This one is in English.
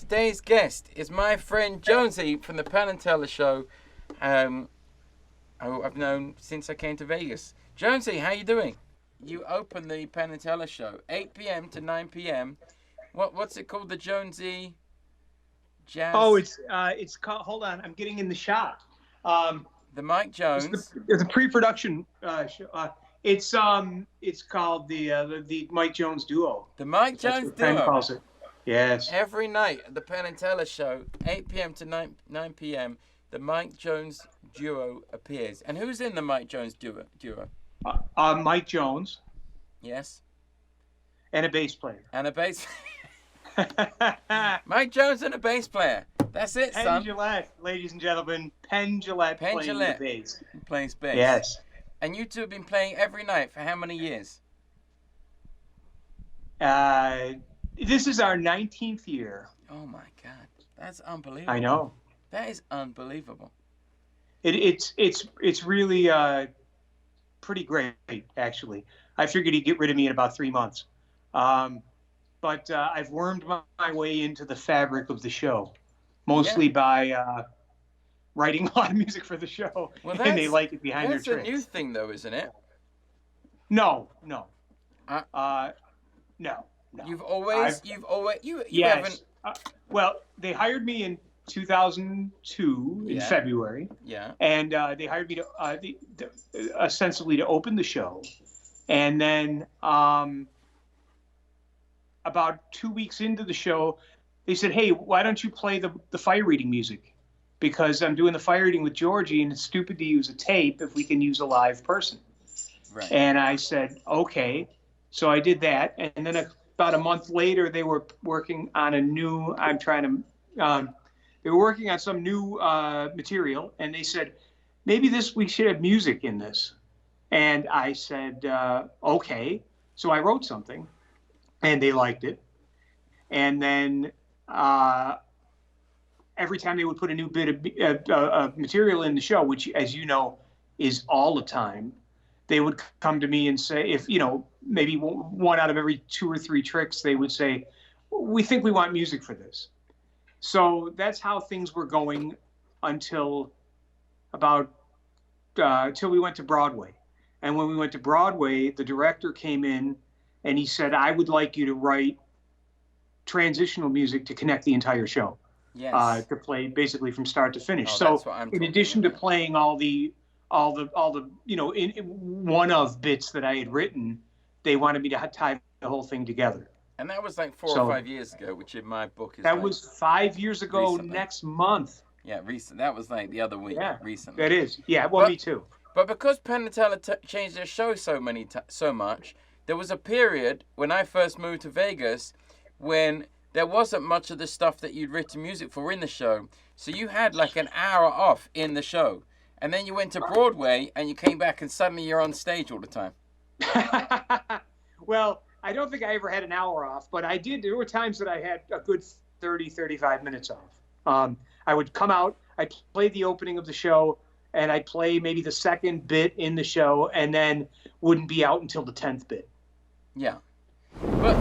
today's guest is my friend Jonesy from the Penn Teller show. I've known since I came to Vegas. Jonesy, how you doing? You open the Penn Teller show 8 p.m. to 9 p.m. What's it called? The Jonesy Jazz. Oh, it's called. Hold on, I'm getting in the shot. The Mike Jones. It's the pre-production show. It's called the Mike Jones Duo. The Mike Jones Duo. Penn calls it. Yes. Every night at the Penn Teller show, 8 p.m. to 9 p.m. the Mike Jones Duo appears. And who's in the Mike Jones Duo? Mike Jones. Yes. And a bass player. Mike Jones and a bass player. That's it, Penn son. Gillette, ladies and gentlemen. Penn Gillette playing the bass. Plays bass. Yes. And you two have been playing every night for how many years? This is our 19th year. Oh my God, that's unbelievable. I know. That is unbelievable. It's really pretty great, actually. I figured he'd get rid of me in about 3 months. But I've wormed my way into the fabric of the show, mostly by writing a lot of music for the show, and they like it behind their tricks. That's a new thing, though, isn't it? No. No. You've always yes. Well, they hired me in 2002 in February. Yeah. And they hired me to ostensibly to open the show, and then about 2 weeks into the show, they said, "Hey, why don't you play the fire reading music? Because I'm doing the fire reading with Georgie, and it's stupid to use a tape if we can use a live person." Right. And I said, "Okay." So I did that, and then about a month later, they were working on a new. They were working on some new material, and they said, "Maybe we should have music in this." And I said, "Okay." So I wrote something, and they liked it. And then every time they would put a new bit of material in the show, which, as you know, is all the time, they would come to me and say, if, maybe one out of every 2 or 3 tricks, they would say, "We think we want music for this." So that's how things were going until till we went to Broadway. And when we went to Broadway, the director came in and he said, "I would like you to write transitional music to connect the entire show." Yes. To play basically from start to finish. So in addition to playing all the in one of bits that I had written, they wanted me to tie the whole thing together. And that was like 4 or 5 years ago, which in my book is that was 5 years ago recently. Next month. Yeah, recent. That was like the other week. Yeah, recently. That is. Yeah, well, me too. But because Penn Teller changed their show so much, there was a period when I first moved to Vegas when there wasn't much of the stuff that you'd written music for in the show. So you had like an hour off in the show. And then you went to Broadway and you came back and suddenly you're on stage all the time. Well, I don't think I ever had an hour off, but I did. There were times that I had a good 30, 35 minutes off. I would come out, I'd play the opening of the show, and I'd play maybe the second bit in the show, and then wouldn't be out until the 10th bit. Yeah. But